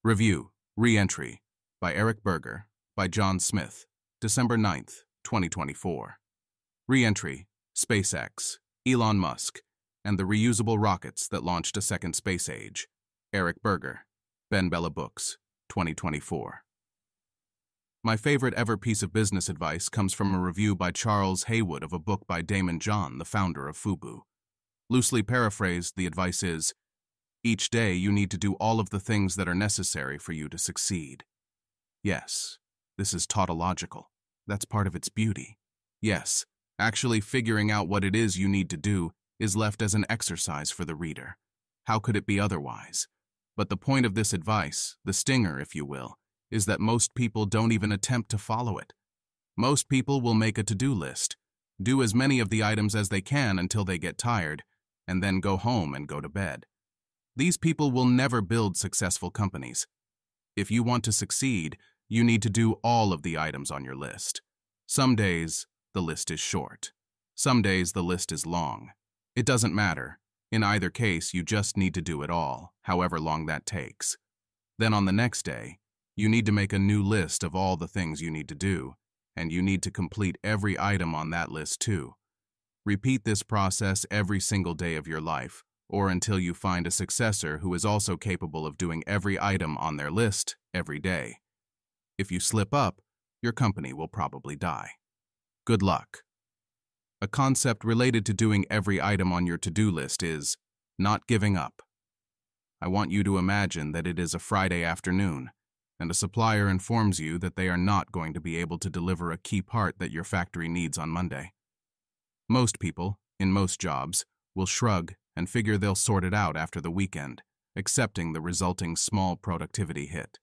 Review, Reentry, by Berger, by Psmith, December 9th, 2024. Reentry, SpaceX, Elon Musk, and the reusable rockets that launched a second space age. Berger, Ben Bella Books, 2024. My favorite ever piece of business advice comes from a review by Charles Haywood of a book by Damon John, the founder of FUBU. Loosely paraphrased, the advice is, each day you need to do all of the things that are necessary for you to succeed. Yes, this is tautological. That's part of its beauty. Yes, actually figuring out what it is you need to do is left as an exercise for the reader. How could it be otherwise? But the point of this advice, the stinger, if you will, is that most people don't even attempt to follow it. Most people will make a to-do list, do as many of the items as they can until they get tired, and then go home and go to bed. These people will never build successful companies. If you want to succeed, you need to do all of the items on your list. Some days, the list is short. Some days, the list is long. It doesn't matter. In either case, you just need to do it all, however long that takes. Then on the next day, you need to make a new list of all the things you need to do, and you need to complete every item on that list too. Repeat this process every single day of your life, or until you find a successor who is also capable of doing every item on their list every day. If you slip up, your company will probably die. Good luck. A concept related to doing every item on your to-do list is not giving up. I want you to imagine that it is a Friday afternoon, and a supplier informs you that they are not going to be able to deliver a key part that your factory needs on Monday. Most people, in most jobs, will shrug and figure they'll sort it out after the weekend, accepting the resulting small productivity hit.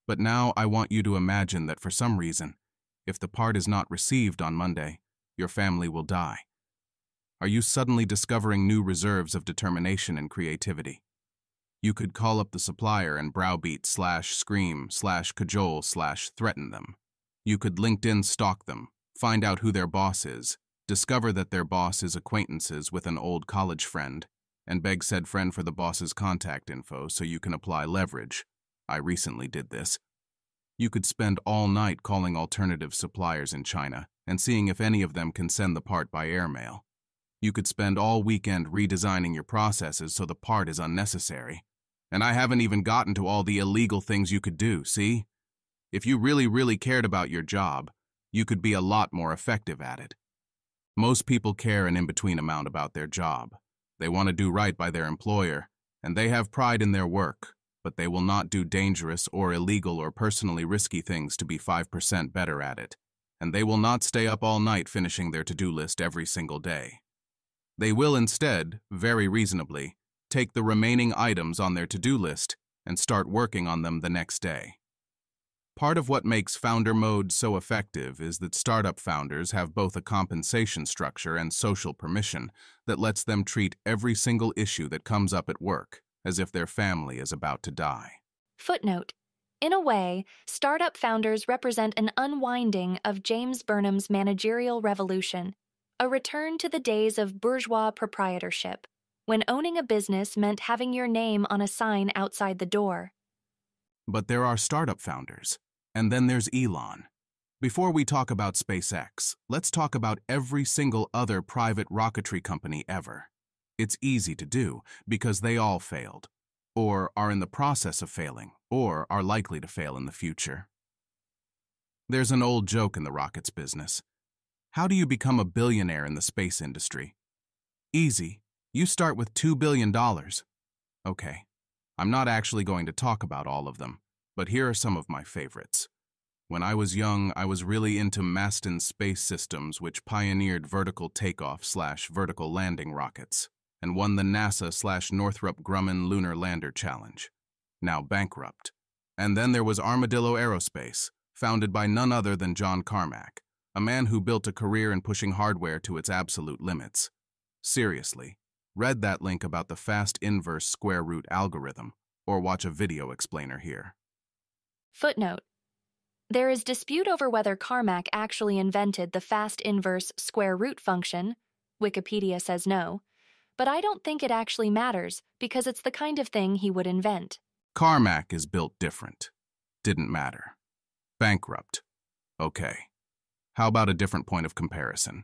But now I want you to imagine that for some reason, if the part is not received on Monday, your family will die. Are you suddenly discovering new reserves of determination and creativity? You could call up the supplier and browbeat / scream / cajole / threaten them. You could LinkedIn stalk them, find out who their boss is, discover that their boss is acquaintances with an old college friend, and beg said friend for the boss's contact info so you can apply leverage. I recently did this. You could spend all night calling alternative suppliers in China and seeing if any of them can send the part by airmail. You could spend all weekend redesigning your processes so the part is unnecessary. And I haven't even gotten to all the illegal things you could do, see? If you really cared about your job, you could be a lot more effective at it. Most people care an in-between amount about their job. They want to do right by their employer, and they have pride in their work, but they will not do dangerous or illegal or personally risky things to be 5% better at it, and they will not stay up all night finishing their to-do list every single day. They will instead, very reasonably, take the remaining items on their to-do list and start working on them the next day. Part of what makes founder mode so effective is that startup founders have both a compensation structure and social permission that lets them treat every single issue that comes up at work as if their family is about to die. Footnote. In a way, startup founders represent an unwinding of James Burnham's managerial revolution, a return to the days of bourgeois proprietorship, when owning a business meant having your name on a sign outside the door. But there are startup founders, and then there's Elon. Before we talk about SpaceX, let's talk about every single other private rocketry company ever. It's easy to do because they all failed, or are in the process of failing, or are likely to fail in the future. There's an old joke in the rockets business. How do you become a billionaire in the space industry? Easy. You start with $2 billion. Okay. I'm not actually going to talk about all of them, but here are some of my favorites. When I was young, I was really into Maston Space Systems, which pioneered vertical takeoff / vertical landing rockets, and won the NASA / Northrop Grumman Lunar Lander Challenge, now bankrupt. And then there was Armadillo Aerospace, founded by none other than John Carmack, a man who built a career in pushing hardware to its absolute limits. Seriously. Read that link about the fast inverse square root algorithm, or watch a video explainer here. Footnote. There is dispute over whether Carmack actually invented the fast inverse square root function. Wikipedia says no, but I don't think it actually matters because it's the kind of thing he would invent. Carmack is built different. Didn't matter. Bankrupt. Okay. How about a different point of comparison?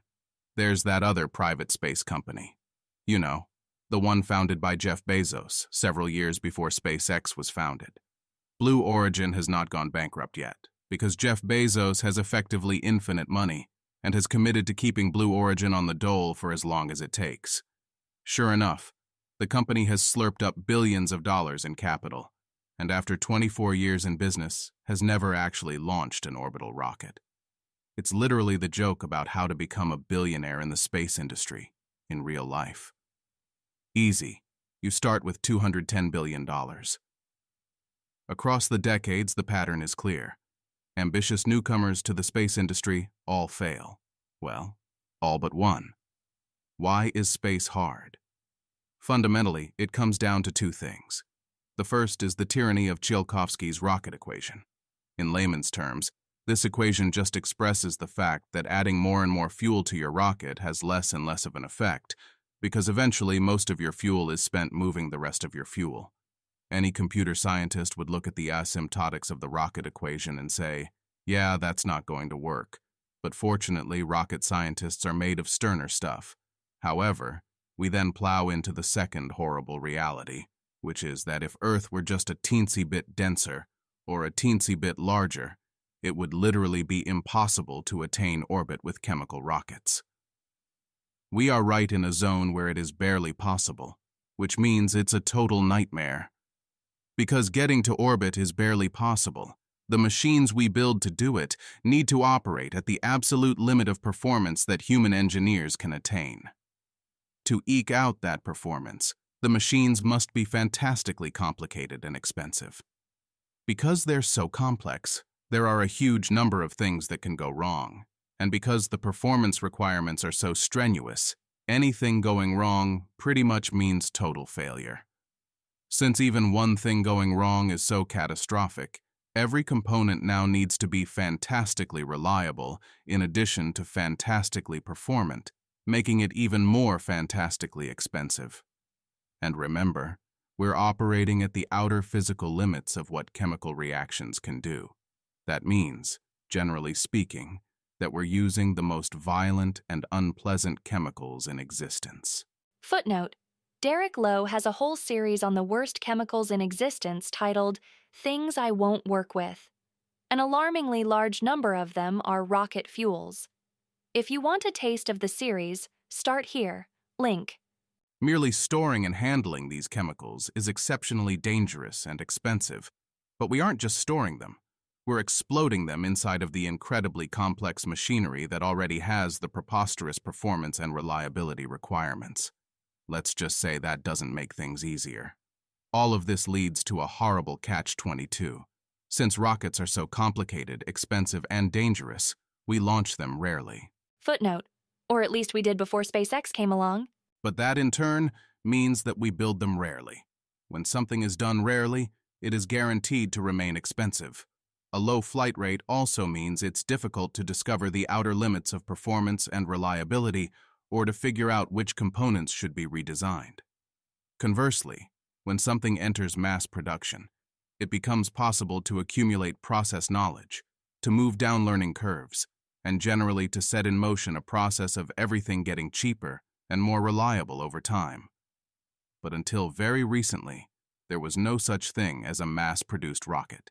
There's that other private space company. You know, the one founded by Jeff Bezos several years before SpaceX was founded. Blue Origin has not gone bankrupt yet, because Jeff Bezos has effectively infinite money and has committed to keeping Blue Origin on the dole for as long as it takes. Sure enough, the company has slurped up billions of dollars in capital, and after 24 years in business, has never actually launched an orbital rocket. It's literally the joke about how to become a billionaire in the space industry, in real life. Easy. You start with $210 billion. Across the decades, the pattern is clear. Ambitious newcomers to the space industry all fail. Well, all but one. Why is space hard? Fundamentally, it comes down to two things. The first is the tyranny of Tsiolkovsky's rocket equation. In layman's terms, this equation just expresses the fact that adding more and more fuel to your rocket has less and less of an effect, because eventually most of your fuel is spent moving the rest of your fuel. Any computer scientist would look at the asymptotics of the rocket equation and say, yeah, that's not going to work. But fortunately, rocket scientists are made of sterner stuff. However, we then plow into the second horrible reality, which is that if Earth were just a teensy bit denser, or a teensy bit larger, it would literally be impossible to attain orbit with chemical rockets. We are right in a zone where it is barely possible, which means it's a total nightmare. Because getting to orbit is barely possible, the machines we build to do it need to operate at the absolute limit of performance that human engineers can attain. To eke out that performance, the machines must be fantastically complicated and expensive. Because they're so complex, there are a huge number of things that can go wrong, and because the performance requirements are so strenuous, anything going wrong pretty much means total failure. Since even one thing going wrong is so catastrophic, every component now needs to be fantastically reliable in addition to fantastically performant, making it even more fantastically expensive. And remember, we're operating at the outer physical limits of what chemical reactions can do. That means, generally speaking, that we're using the most violent and unpleasant chemicals in existence. Footnote: Derek Lowe has a whole series on the worst chemicals in existence titled Things I Won't Work With. An alarmingly large number of them are rocket fuels. If you want a taste of the series, start here. Link. Merely storing and handling these chemicals is exceptionally dangerous and expensive, but we aren't just storing them. We're exploding them inside of the incredibly complex machinery that already has the preposterous performance and reliability requirements. Let's just say that doesn't make things easier. All of this leads to a horrible catch-22. Since rockets are so complicated, expensive, and dangerous, we launch them rarely. Footnote: or at least we did before SpaceX came along. But that, in turn, means that we build them rarely. When something is done rarely, it is guaranteed to remain expensive. A low flight rate also means it's difficult to discover the outer limits of performance and reliability, or to figure out which components should be redesigned. Conversely, when something enters mass production, it becomes possible to accumulate process knowledge, to move down learning curves, and generally to set in motion a process of everything getting cheaper and more reliable over time. But until very recently, there was no such thing as a mass-produced rocket.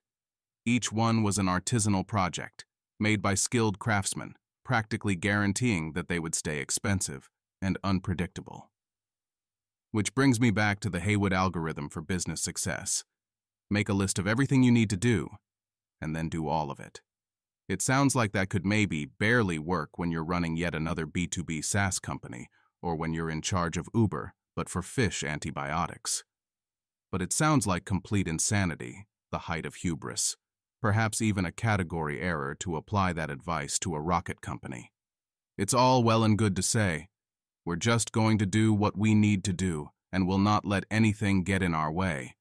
Each one was an artisanal project, made by skilled craftsmen, practically guaranteeing that they would stay expensive and unpredictable. Which brings me back to the Haywood algorithm for business success. Make a list of everything you need to do, and then do all of it. It sounds like that could maybe barely work when you're running yet another B2B SaaS company, or when you're in charge of Uber, but for fish antibiotics. But it sounds like complete insanity, the height of hubris. Perhaps even a category error to apply that advice to a rocket company. It's all well and good to say, we're just going to do what we need to do and will not let anything get in our way.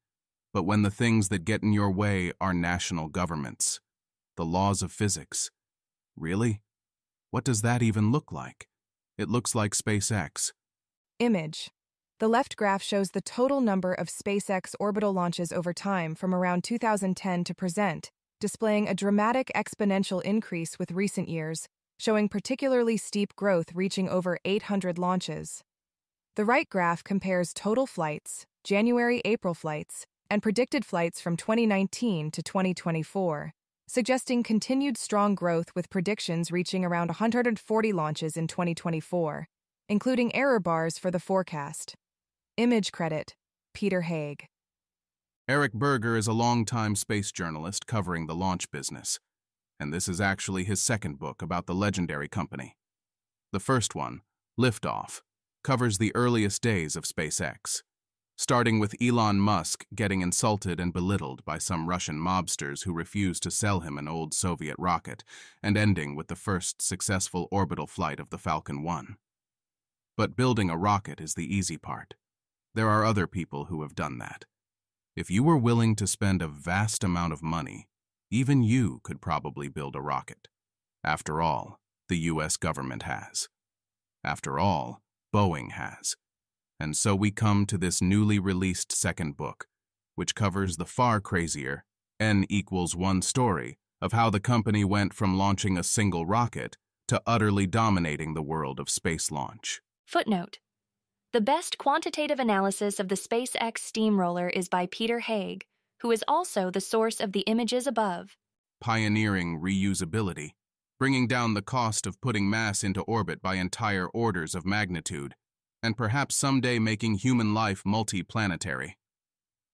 But when the things that get in your way are national governments, the laws of physics, really? What does that even look like? It looks like SpaceX. Image. The left graph shows the total number of SpaceX orbital launches over time from around 2010 to present, displaying a dramatic exponential increase with recent years, showing particularly steep growth reaching over 800 launches. The right graph compares total flights, January-April flights, and predicted flights from 2019 to 2024, suggesting continued strong growth with predictions reaching around 140 launches in 2024, including error bars for the forecast. Image credit, Peter Haig. Eric Berger is a longtime space journalist covering the launch business, and this is actually his second book about the legendary company. The first one, Liftoff, covers the earliest days of SpaceX, starting with Elon Musk getting insulted and belittled by some Russian mobsters who refused to sell him an old Soviet rocket, and ending with the first successful orbital flight of the Falcon 1. But building a rocket is the easy part. There are other people who have done that. If you were willing to spend a vast amount of money, even you could probably build a rocket. After all, the US government has. After all, Boeing has. And so we come to this newly released second book, which covers the far crazier N=1 story of how the company went from launching a single rocket to utterly dominating the world of space launch. Footnote: the best quantitative analysis of the SpaceX steamroller is by Peter Haig, who is also the source of the images above. Pioneering reusability, bringing down the cost of putting mass into orbit by entire orders of magnitude, and perhaps someday making human life multi-planetary.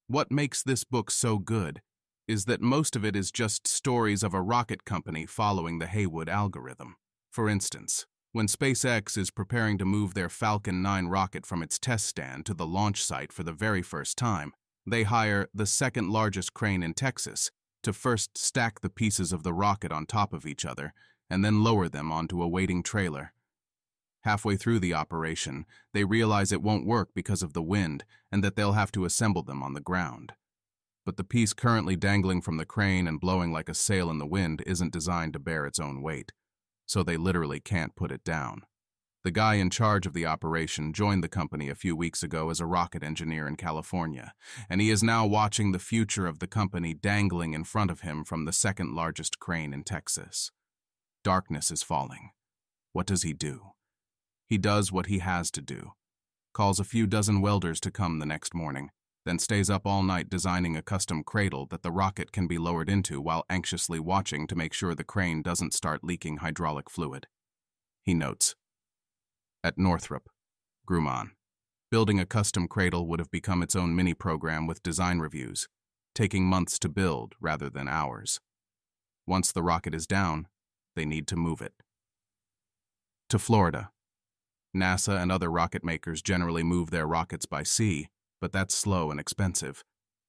What makes this book so good is that most of it is just stories of a rocket company following the Haywood algorithm. For instance, when SpaceX is preparing to move their Falcon 9 rocket from its test stand to the launch site for the very first time, they hire the second largest crane in Texas to first stack the pieces of the rocket on top of each other and then lower them onto a waiting trailer. Halfway through the operation, they realize it won't work because of the wind and that they'll have to assemble them on the ground. But the piece currently dangling from the crane and blowing like a sail in the wind isn't designed to bear its own weight, so they literally can't put it down. The guy in charge of the operation joined the company a few weeks ago as a rocket engineer in California, and he is now watching the future of the company dangling in front of him from the second largest crane in Texas. Darkness is falling. What does he do? He does what he has to do. Calls a few dozen welders to come the next morning, then stays up all night designing a custom cradle that the rocket can be lowered into while anxiously watching to make sure the crane doesn't start leaking hydraulic fluid. He notes, at Northrop Grumman, building a custom cradle would have become its own mini-program with design reviews, taking months to build rather than hours. Once the rocket is down, they need to move it. To Florida. NASA and other rocket makers generally move their rockets by sea, but that's slow and expensive.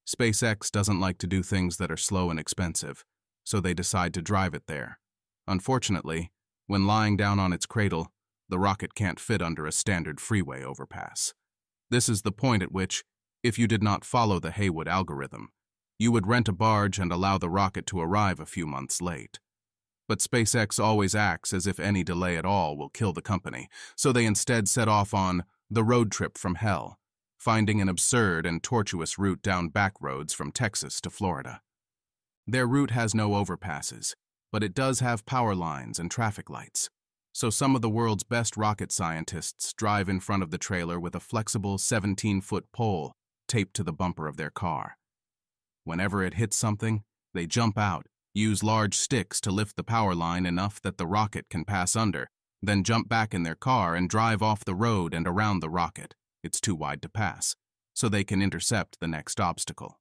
SpaceX doesn't like to do things that are slow and expensive, so they decide to drive it there. Unfortunately, when lying down on its cradle, the rocket can't fit under a standard freeway overpass. This is the point at which, if you did not follow the Haywood algorithm, you would rent a barge and allow the rocket to arrive a few months late. But SpaceX always acts as if any delay at all will kill the company, so they instead set off on the road trip from hell, finding an absurd and tortuous route down back roads from Texas to Florida. Their route has no overpasses, but it does have power lines and traffic lights. So some of the world's best rocket scientists drive in front of the trailer with a flexible 17-foot pole taped to the bumper of their car. Whenever it hits something, they jump out, use large sticks to lift the power line enough that the rocket can pass under, then jump back in their car and drive off the road and around the rocket. It's too wide to pass, so they can intercept the next obstacle.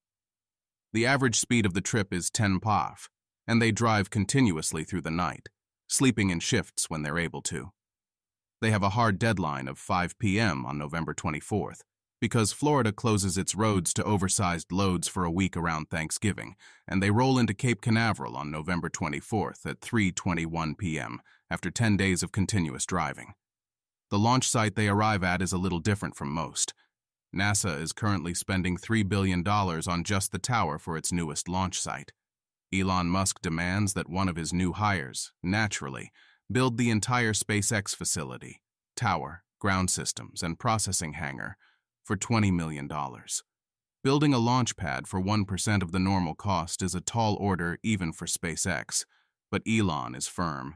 The average speed of the trip is 10 mph, and they drive continuously through the night, sleeping in shifts when they're able to. They have a hard deadline of 5 p.m. on November 24th, because Florida closes its roads to oversized loads for a week around Thanksgiving, and they roll into Cape Canaveral on November 24th at 3:21 p.m. after 10 days of continuous driving. The launch site they arrive at is a little different from most. NASA is currently spending $3 billion on just the tower for its newest launch site. Elon Musk demands that one of his new hires, naturally, build the entire SpaceX facility, tower, ground systems, and processing hangar, for $20 million. Building a launch pad for 1% of the normal cost is a tall order even for SpaceX, but Elon is firm.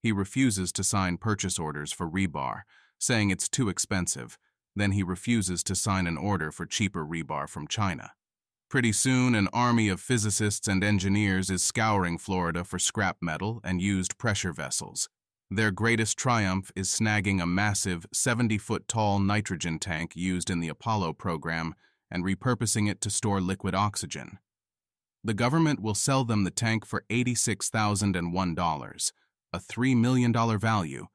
He refuses to sign purchase orders for rebar, saying it's too expensive. Then he refuses to sign an order for cheaper rebar from China. Pretty soon, an army of physicists and engineers is scouring Florida for scrap metal and used pressure vessels. Their greatest triumph is snagging a massive 70-foot-tall nitrogen tank used in the Apollo program and repurposing it to store liquid oxygen. The government will sell them the tank for $86,001, a $3 million value,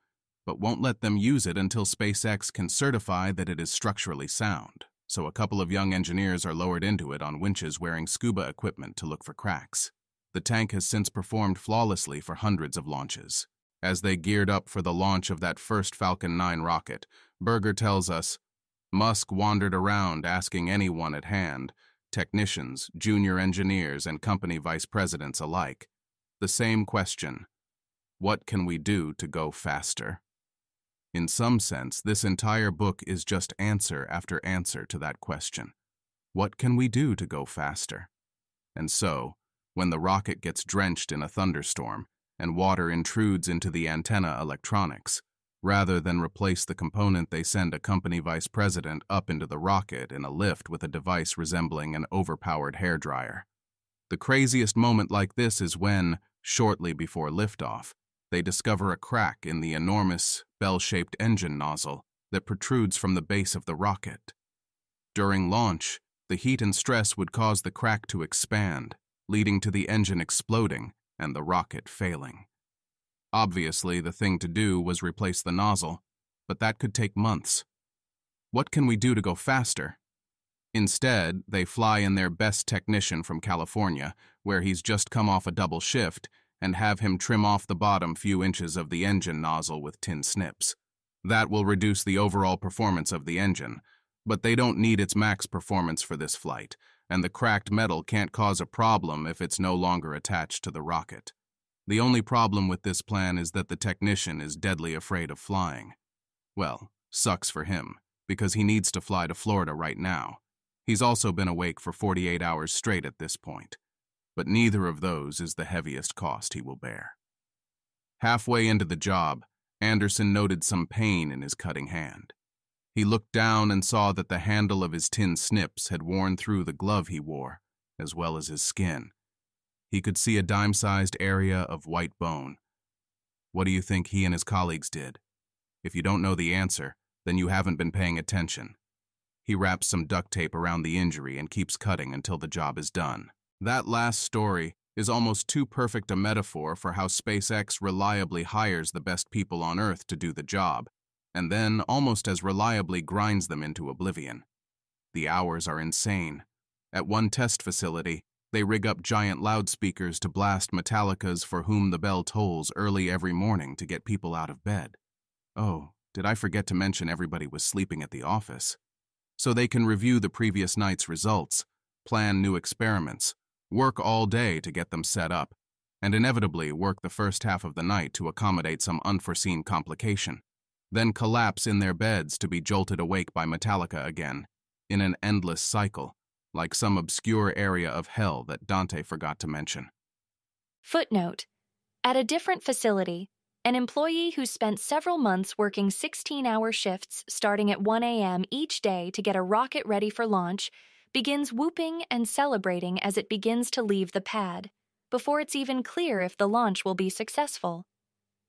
but won't let them use it until SpaceX can certify that it is structurally sound. So a couple of young engineers are lowered into it on winches wearing scuba equipment to look for cracks. The tank has since performed flawlessly for hundreds of launches. As they geared up for the launch of that first Falcon 9 rocket, Berger tells us, Musk wandered around asking anyone at hand, technicians, junior engineers, and company vice presidents alike, the same question: what can we do to go faster? In some sense, this entire book is just answer after answer to that question. What can we do to go faster? And so, when the rocket gets drenched in a thunderstorm and water intrudes into the antenna electronics, rather than replace the component, they send a company vice president up into the rocket in a lift with a device resembling an overpowered hairdryer. The craziest moment like this is when, shortly before liftoff, they discover a crack in the enormous, bell-shaped engine nozzle that protrudes from the base of the rocket. During launch, the heat and stress would cause the crack to expand, leading to the engine exploding and the rocket failing. Obviously, the thing to do was replace the nozzle, but that could take months. What can we do to go faster? Instead, they fly in their best technician from California, where he's just come off a double shift, and have him trim off the bottom few inches of the engine nozzle with tin snips. That will reduce the overall performance of the engine, but they don't need its max performance for this flight, and the cracked metal can't cause a problem if it's no longer attached to the rocket. The only problem with this plan is that the technician is deadly afraid of flying. Well, sucks for him, because he needs to fly to Florida right now. He's also been awake for 48 hours straight at this point. But neither of those is the heaviest cost he will bear. Halfway into the job, Anderson noted some pain in his cutting hand. He looked down and saw that the handle of his tin snips had worn through the glove he wore, as well as his skin. He could see a dime-sized area of white bone. What do you think he and his colleagues did? If you don't know the answer, then you haven't been paying attention. He wraps some duct tape around the injury and keeps cutting until the job is done. That last story is almost too perfect a metaphor for how SpaceX reliably hires the best people on Earth to do the job, and then almost as reliably grinds them into oblivion. The hours are insane. At one test facility, they rig up giant loudspeakers to blast Metallica's For Whom the Bell Tolls early every morning to get people out of bed. Oh, did I forget to mention everybody was sleeping at the office? So they can review the previous night's results, plan new experiments, work all day to get them set up, and inevitably work the first half of the night to accommodate some unforeseen complication, then collapse in their beds to be jolted awake by Metallica again, in an endless cycle, like some obscure area of hell that Dante forgot to mention. Footnote: at a different facility, an employee who spent several months working 16-hour shifts starting at 1 a.m. each day to get a rocket ready for launch begins whooping and celebrating as it begins to leave the pad, before it's even clear if the launch will be successful.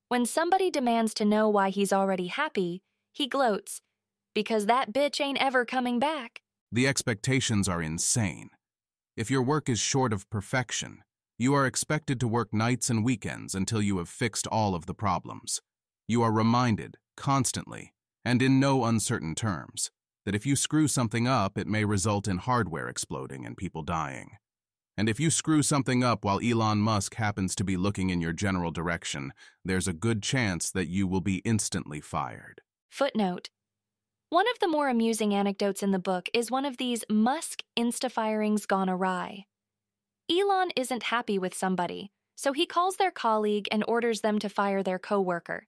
When somebody demands to know why he's already happy, he gloats, "Because that bitch ain't ever coming back." The expectations are insane. If your work is short of perfection, you are expected to work nights and weekends until you have fixed all of the problems. You are reminded, constantly, and in no uncertain terms, that if you screw something up, it may result in hardware exploding and people dying. And if you screw something up while Elon Musk happens to be looking in your general direction, there's a good chance that you will be instantly fired. Footnote: one of the more amusing anecdotes in the book is one of these Musk insta-firings gone awry. Elon isn't happy with somebody, so he calls their colleague and orders them to fire their coworker.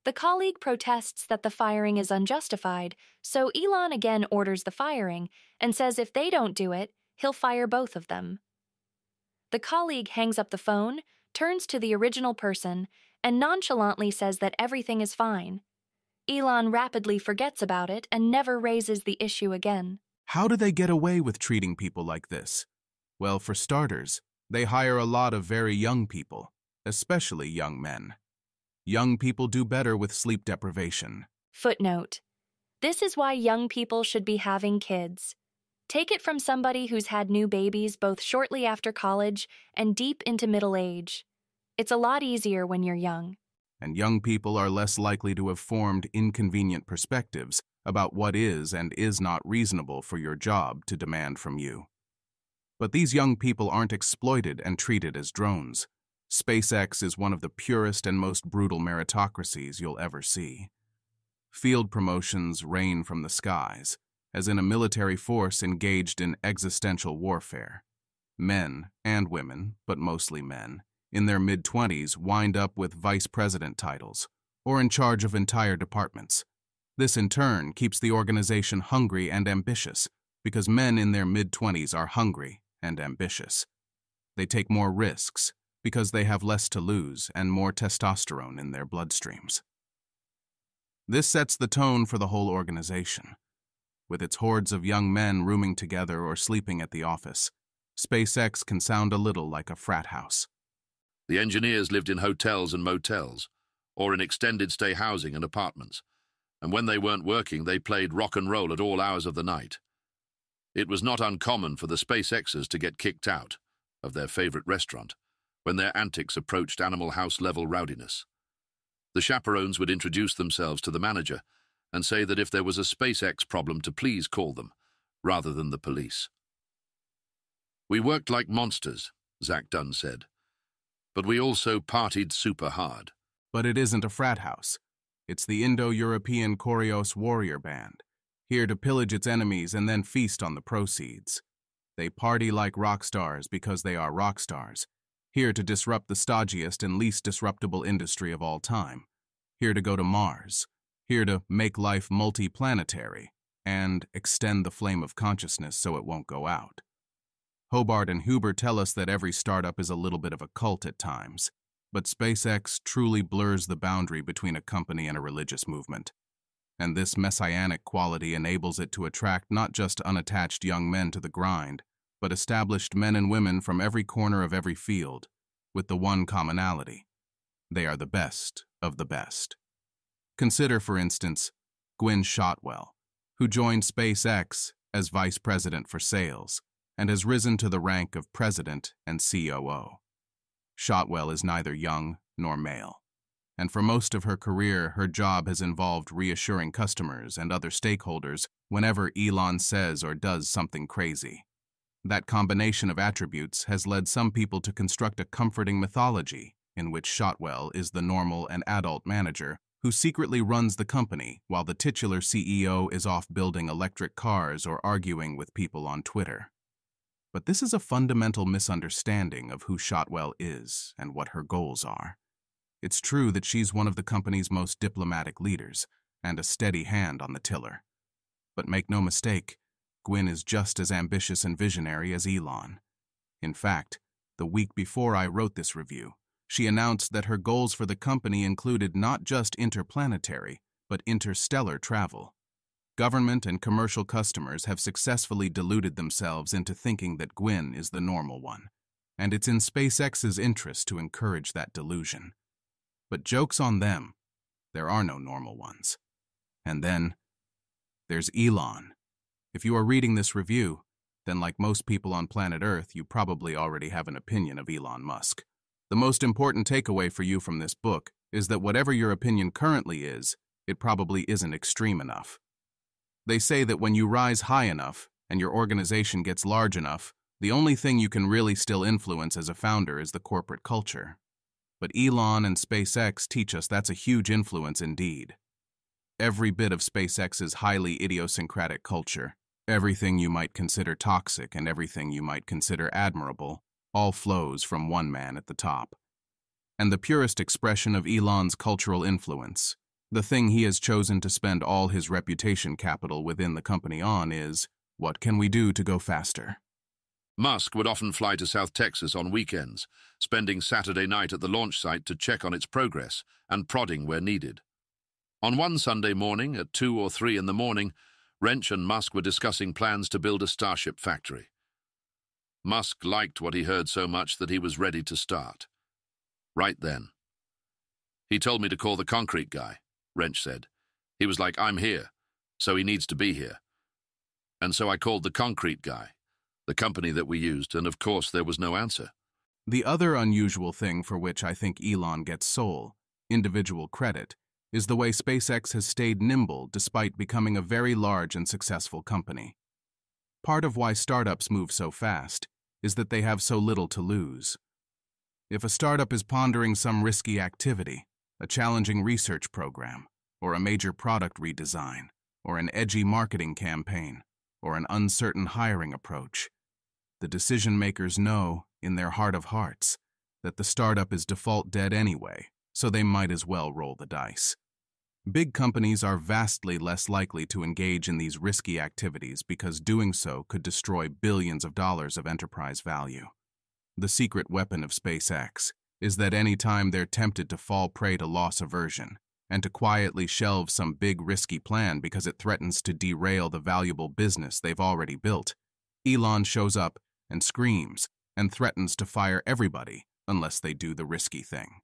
The colleague protests that the firing is unjustified, so Elon again orders the firing and says if they don't do it, he'll fire both of them. The colleague hangs up the phone, turns to the original person, and nonchalantly says that everything is fine. Elon rapidly forgets about it and never raises the issue again. How do they get away with treating people like this? Well, for starters, they hire a lot of very young people, especially young men. Young people do better with sleep deprivation. Footnote: this is why young people should be having kids. Take it from somebody who's had new babies both shortly after college and deep into middle age. It's a lot easier when you're young. And young people are less likely to have formed inconvenient perspectives about what is and is not reasonable for your job to demand from you. But these young people aren't exploited and treated as drones. SpaceX is one of the purest and most brutal meritocracies you'll ever see. Field promotions rain from the skies, as in a military force engaged in existential warfare. Men and women, but mostly men, in their mid-20s wind up with vice president titles, or in charge of entire departments. This in turn keeps the organization hungry and ambitious, because men in their mid-20s are hungry and ambitious. They take more risks, because they have less to lose and more testosterone in their bloodstreams. This sets the tone for the whole organization. With its hordes of young men rooming together or sleeping at the office, SpaceX can sound a little like a frat house. The engineers lived in hotels and motels, or in extended stay housing and apartments, and when they weren't working, they played rock and roll at all hours of the night. It was not uncommon for the SpaceXers to get kicked out of their favorite restaurant when their antics approached Animal House-level rowdiness. The chaperones would introduce themselves to the manager and say that if there was a SpaceX problem to please call them, rather than the police. "We worked like monsters," Zach Dunn said, "but we also partied super hard." But it isn't a frat house. It's the Indo-European Koreos warrior band, here to pillage its enemies and then feast on the proceeds. They party like rock stars because they are rock stars, here to disrupt the stodgiest and least disruptible industry of all time, here to go to Mars, here to make life multi-planetary, and extend the flame of consciousness so it won't go out. Hobart and Huber tell us that every startup is a little bit of a cult at times, but SpaceX truly blurs the boundary between a company and a religious movement. And this messianic quality enables it to attract not just unattached young men to the grind, but established men and women from every corner of every field, with the one commonality: they are the best of the best. Consider, for instance, Gwynne Shotwell, who joined SpaceX as vice president for sales and has risen to the rank of president and COO. Shotwell is neither young nor male, and for most of her career, her job has involved reassuring customers and other stakeholders whenever Elon says or does something crazy. That combination of attributes has led some people to construct a comforting mythology in which Shotwell is the normal and adult manager who secretly runs the company while the titular CEO is off building electric cars or arguing with people on Twitter. But this is a fundamental misunderstanding of who Shotwell is and what her goals are. It's true that she's one of the company's most diplomatic leaders and a steady hand on the tiller. But make no mistake, Gwynne is just as ambitious and visionary as Elon. In fact, the week before I wrote this review, she announced that her goals for the company included not just interplanetary, but interstellar travel. Government and commercial customers have successfully deluded themselves into thinking that Gwynne is the normal one, and it's in SpaceX's interest to encourage that delusion. But joke's on them. There are no normal ones. And then, there's Elon. If you are reading this review, then like most people on planet Earth, you probably already have an opinion of Elon Musk. The most important takeaway for you from this book is that whatever your opinion currently is, it probably isn't extreme enough. They say that when you rise high enough and your organization gets large enough, the only thing you can really still influence as a founder is the corporate culture. But Elon and SpaceX teach us that's a huge influence indeed. Every bit of SpaceX's highly idiosyncratic culture, everything you might consider toxic and everything you might consider admirable, all flows from one man at the top. And the purest expression of Elon's cultural influence The thing he has chosen to spend all his reputation capital within the company on is, what can we do to go faster? Musk would often fly to South Texas on weekends, spending Saturday night at the launch site to check on its progress and prodding where needed. On one Sunday morning, at 2 or 3 in the morning, Wrench and Musk were discussing plans to build a Starship factory. Musk liked what he heard so much that he was ready to start. Right then. "He told me to call the concrete guy," Wrench said. "He was like, 'I'm here, so he needs to be here.' And so I called the concrete guy, the company that we used, and of course there was no answer." The other unusual thing for which I think Elon gets sole, individual credit, is the way SpaceX has stayed nimble despite becoming a very large and successful company. Part of why startups move so fast is that they have so little to lose. If a startup is pondering some risky activity, a challenging research program, or a major product redesign, or an edgy marketing campaign, or an uncertain hiring approach, the decision-makers know, in their heart of hearts, that the startup is default dead anyway, so they might as well roll the dice. Big companies are vastly less likely to engage in these risky activities because doing so could destroy billions of dollars of enterprise value. The secret weapon of SpaceX is that any time they're tempted to fall prey to loss aversion and to quietly shelve some big risky plan because it threatens to derail the valuable business they've already built, Elon shows up and screams and threatens to fire everybody unless they do the risky thing.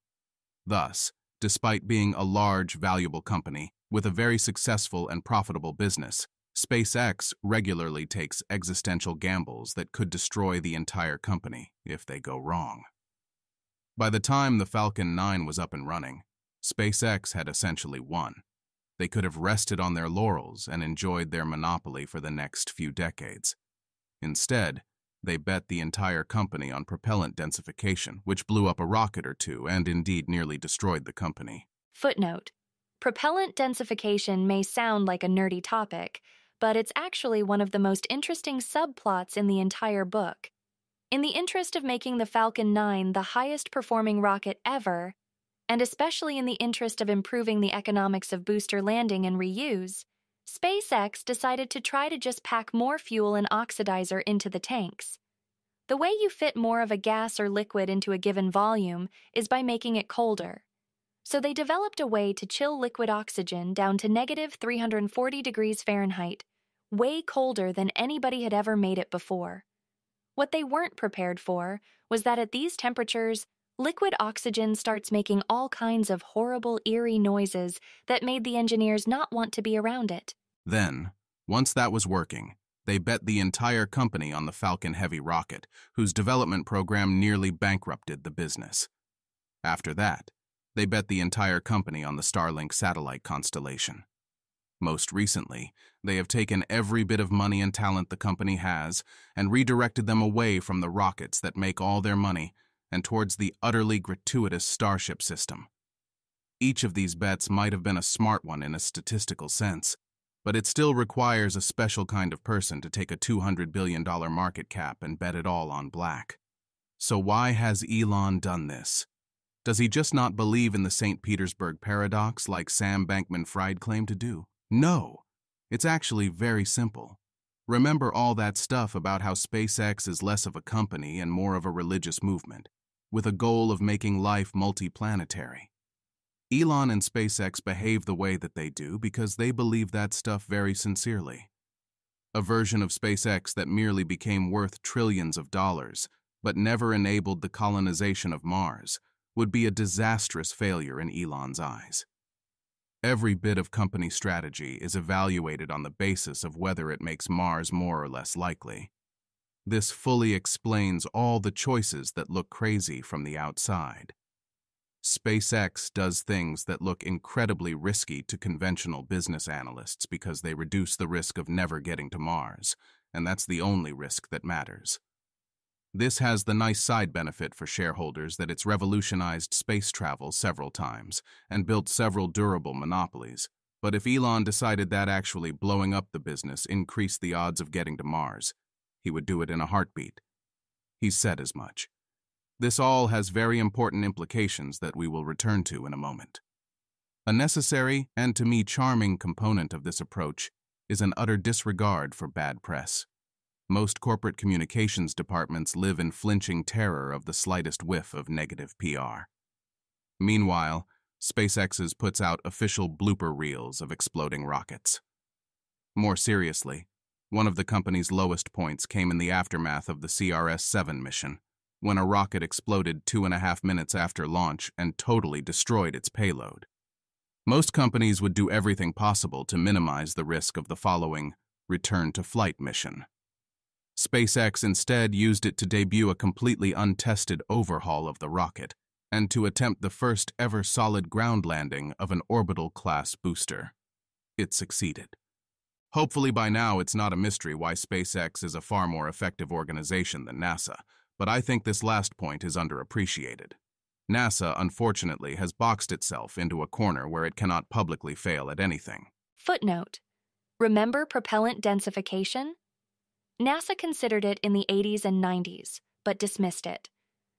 Thus, despite being a large, valuable company with a very successful and profitable business, SpaceX regularly takes existential gambles that could destroy the entire company if they go wrong. By the time the Falcon 9 was up and running, SpaceX had essentially won. They could have rested on their laurels and enjoyed their monopoly for the next few decades. Instead, they bet the entire company on propellant densification, which blew up a rocket or two and indeed nearly destroyed the company. Footnote: propellant densification may sound like a nerdy topic, but it's actually one of the most interesting subplots in the entire book. In the interest of making the Falcon 9 the highest-performing rocket ever, and especially in the interest of improving the economics of booster landing and reuse, SpaceX decided to try to just pack more fuel and oxidizer into the tanks. The way you fit more of a gas or liquid into a given volume is by making it colder. So they developed a way to chill liquid oxygen down to negative 340 degrees Fahrenheit, way colder than anybody had ever made it before. What they weren't prepared for was that at these temperatures, liquid oxygen starts making all kinds of horrible, eerie noises that made the engineers not want to be around it. Then, once that was working, they bet the entire company on the Falcon Heavy rocket, whose development program nearly bankrupted the business. After that, they bet the entire company on the Starlink satellite constellation. Most recently, they have taken every bit of money and talent the company has and redirected them away from the rockets that make all their money and towards the utterly gratuitous Starship system. Each of these bets might have been a smart one in a statistical sense, but it still requires a special kind of person to take a $200 billion market cap and bet it all on black. So why has Elon done this? Does he just not believe in the St. Petersburg paradox like Sam Bankman-Fried claimed to do? No, it's actually very simple. Remember all that stuff about how SpaceX is less of a company and more of a religious movement, with a goal of making life multiplanetary. Elon and SpaceX behave the way that they do because they believe that stuff very sincerely. A version of SpaceX that merely became worth trillions of dollars, but never enabled the colonization of Mars, would be a disastrous failure in Elon's eyes. Every bit of company strategy is evaluated on the basis of whether it makes Mars more or less likely. This fully explains all the choices that look crazy from the outside. SpaceX does things that look incredibly risky to conventional business analysts because they reduce the risk of never getting to Mars, and that's the only risk that matters. This has the nice side benefit for shareholders that it's revolutionized space travel several times and built several durable monopolies. But if Elon decided that actually blowing up the business increased the odds of getting to Mars, he would do it in a heartbeat. He's said as much. This all has very important implications that we will return to in a moment. A necessary and to me charming component of this approach is an utter disregard for bad press. Most corporate communications departments live in flinching terror of the slightest whiff of negative PR. Meanwhile, SpaceX puts out official blooper reels of exploding rockets. More seriously, one of the company's lowest points came in the aftermath of the CRS-7 mission, when a rocket exploded 2.5 minutes after launch and totally destroyed its payload. Most companies would do everything possible to minimize the risk of the following return-to-flight mission. SpaceX instead used it to debut a completely untested overhaul of the rocket and to attempt the first ever solid ground landing of an orbital-class booster. It succeeded. Hopefully by now it's not a mystery why SpaceX is a far more effective organization than NASA, but I think this last point is underappreciated. NASA, unfortunately, has boxed itself into a corner where it cannot publicly fail at anything. Footnote: remember propellant densification? NASA considered it in the 80s and 90s, but dismissed it.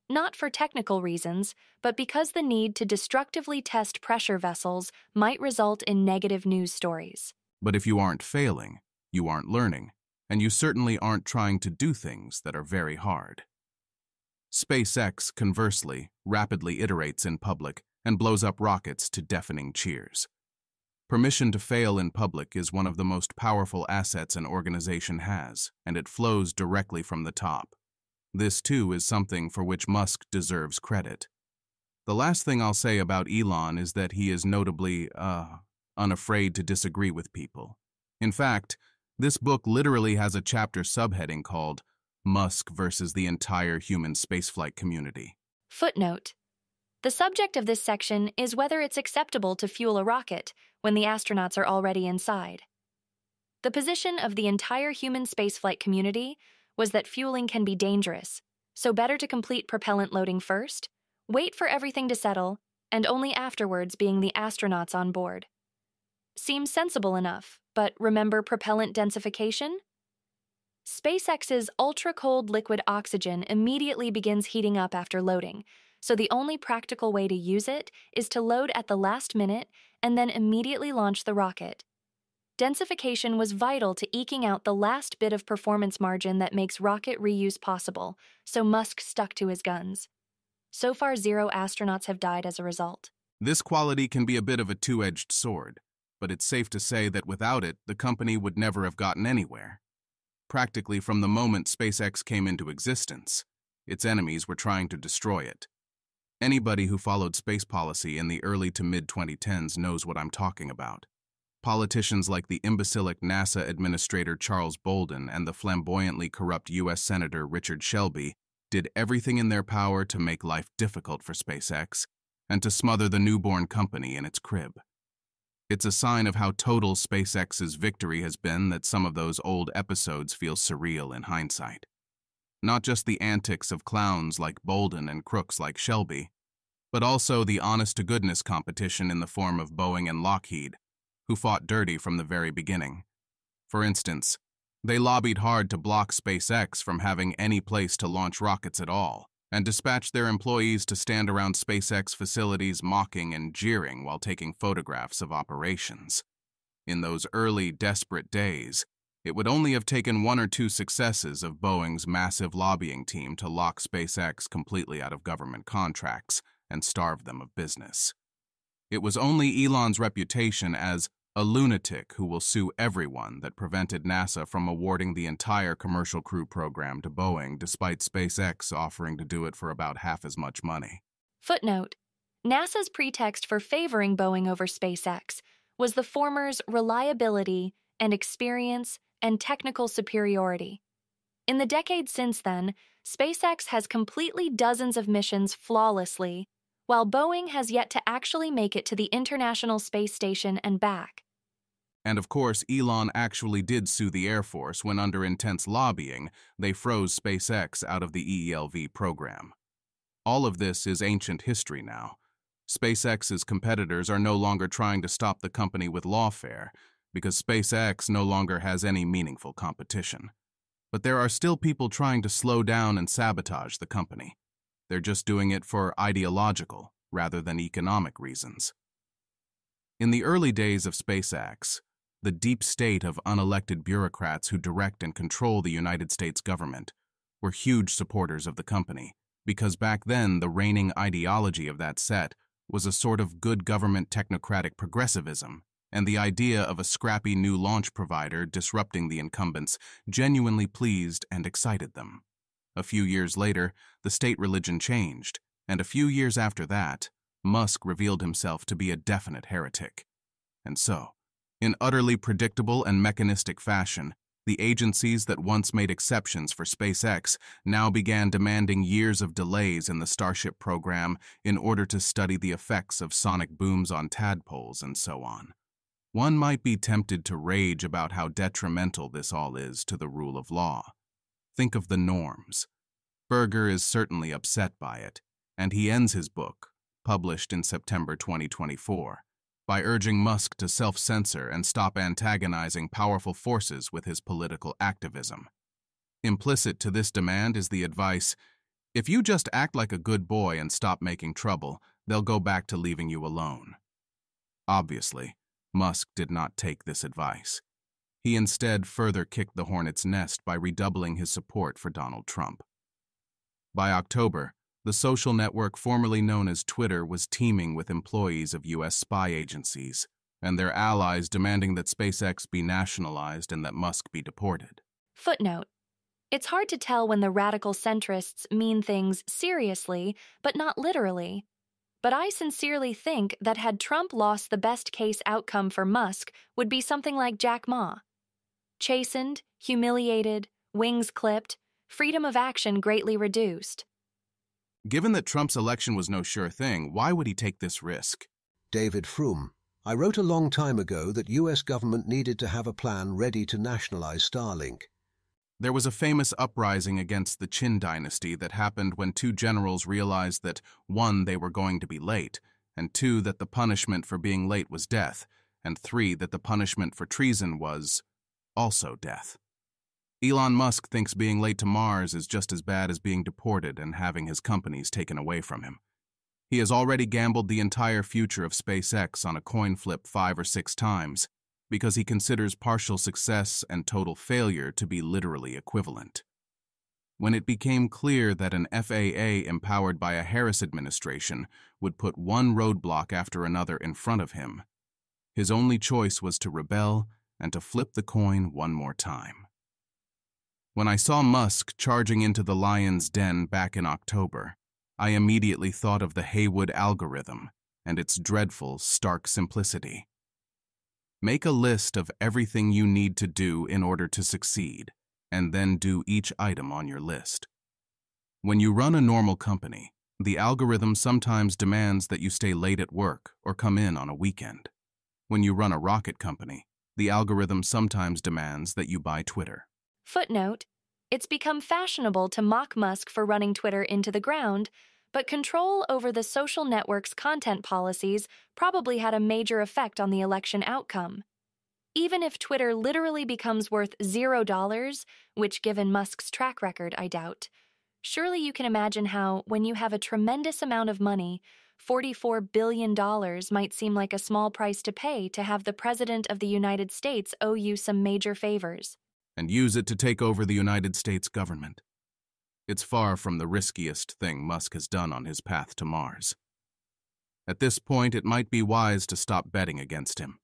Not for technical reasons, but because the need to destructively test pressure vessels might result in negative news stories. But if you aren't failing, you aren't learning, and you certainly aren't trying to do things that are very hard. SpaceX, conversely, rapidly iterates in public and blows up rockets to deafening cheers. Permission to fail in public is one of the most powerful assets an organization has, and it flows directly from the top. This, too, is something for which Musk deserves credit. The last thing I'll say about Elon is that he is notably, unafraid to disagree with people. In fact, this book literally has a chapter subheading called Musk versus the entire human spaceflight community. Footnote: the subject of this section is whether it's acceptable to fuel a rocket when the astronauts are already inside. The position of the entire human spaceflight community was that fueling can be dangerous, so better to complete propellant loading first, wait for everything to settle, and only afterwards being the astronauts on board. Seems sensible enough, but remember propellant densification? SpaceX's ultra-cold liquid oxygen immediately begins heating up after loading, so the only practical way to use it is to load at the last minute and then immediately launch the rocket. Densification was vital to eking out the last bit of performance margin that makes rocket reuse possible, so Musk stuck to his guns. So far, 0 astronauts have died as a result. This quality can be a bit of a two-edged sword, but it's safe to say that without it, the company would never have gotten anywhere. Practically from the moment SpaceX came into existence, its enemies were trying to destroy it. Anybody who followed space policy in the early to mid-2010s knows what I'm talking about. Politicians like the imbecilic NASA Administrator Charles Bolden and the flamboyantly corrupt U.S. Senator Richard Shelby did everything in their power to make life difficult for SpaceX and to smother the newborn company in its crib. It's a sign of how total SpaceX's victory has been that some of those old episodes feel surreal in hindsight. Not just the antics of clowns like Bolden and crooks like Shelby, but also the honest-to-goodness competition in the form of Boeing and Lockheed, who fought dirty from the very beginning. For instance, they lobbied hard to block SpaceX from having any place to launch rockets at all, and dispatched their employees to stand around SpaceX facilities mocking and jeering while taking photographs of operations. In those early, desperate days, it would only have taken 1 or 2 successes of Boeing's massive lobbying team to lock SpaceX completely out of government contracts and starve them of business. It was only Elon's reputation as a lunatic who will sue everyone that prevented NASA from awarding the entire commercial crew program to Boeing despite SpaceX offering to do it for about half as much money. Footnote: NASA's pretext for favoring Boeing over SpaceX was the former's reliability and experience and technical superiority. In the decades since then, SpaceX has completed dozens of missions flawlessly, while Boeing has yet to actually make it to the International Space Station and back. And of course, Elon actually did sue the Air Force when under intense lobbying, they froze SpaceX out of the EELV program. All of this is ancient history now. SpaceX's competitors are no longer trying to stop the company with lawfare, because SpaceX no longer has any meaningful competition. But there are still people trying to slow down and sabotage the company. They're just doing it for ideological rather than economic reasons. In the early days of SpaceX, the deep state of unelected bureaucrats who direct and control the United States government were huge supporters of the company, because back then the reigning ideology of that set was a sort of good government technocratic progressivism, and the idea of a scrappy new launch provider disrupting the incumbents genuinely pleased and excited them. A few years later, the state religion changed, and a few years after that, Musk revealed himself to be a definite heretic. And so, in utterly predictable and mechanistic fashion, the agencies that once made exceptions for SpaceX now began demanding years of delays in the Starship program in order to study the effects of sonic booms on tadpoles and so on. One might be tempted to rage about how detrimental this all is to the rule of law. Think of the norms. Berger is certainly upset by it, and he ends his book, published in September 2024, by urging Musk to self-censor and stop antagonizing powerful forces with his political activism. Implicit to this demand is the advice, if you just act like a good boy and stop making trouble, they'll go back to leaving you alone. Obviously, Musk did not take this advice. He instead further kicked the hornet's nest by redoubling his support for Donald Trump. By October, the social network formerly known as Twitter was teeming with employees of U.S. spy agencies, and their allies demanding that SpaceX be nationalized and that Musk be deported. Footnote. It's hard to tell when the radical centrists mean things seriously, but not literally. But I sincerely think that had Trump lost, the best case outcome for Musk would be something like Jack Ma. Chastened, humiliated, wings clipped, freedom of action greatly reduced. Given that Trump's election was no sure thing, why would he take this risk? David Froome. I wrote a long time ago that US government needed to have a plan ready to nationalize Starlink. There was a famous uprising against the Qin dynasty that happened when two generals realized that, 1, they were going to be late, and 2, that the punishment for being late was death, and 3, that the punishment for treason was also death. Elon Musk thinks being late to Mars is just as bad as being deported and having his companies taken away from him. He has already gambled the entire future of SpaceX on a coin flip 5 or 6 times because he considers partial success and total failure to be literally equivalent. When it became clear that an FAA empowered by a Harris administration would put one roadblock after another in front of him, his only choice was to rebel and to flip the coin one more time. When I saw Musk charging into the lion's den back in October, I immediately thought of the Haywood algorithm and its dreadful, stark simplicity. Make a list of everything you need to do in order to succeed, and then do each item on your list. When you run a normal company, the algorithm sometimes demands that you stay late at work or come in on a weekend. When you run a rocket company, the algorithm sometimes demands that you buy Twitter. Footnote. It's become fashionable to mock Musk for running Twitter into the ground, but control over the social network's content policies probably had a major effect on the election outcome. Even if Twitter literally becomes worth $0, which given Musk's track record I doubt, surely you can imagine how, when you have a tremendous amount of money, $44 billion might seem like a small price to pay to have the President of the United States owe you some major favors. And use it to take over the United States government. It's far from the riskiest thing Musk has done on his path to Mars. At this point, it might be wise to stop betting against him.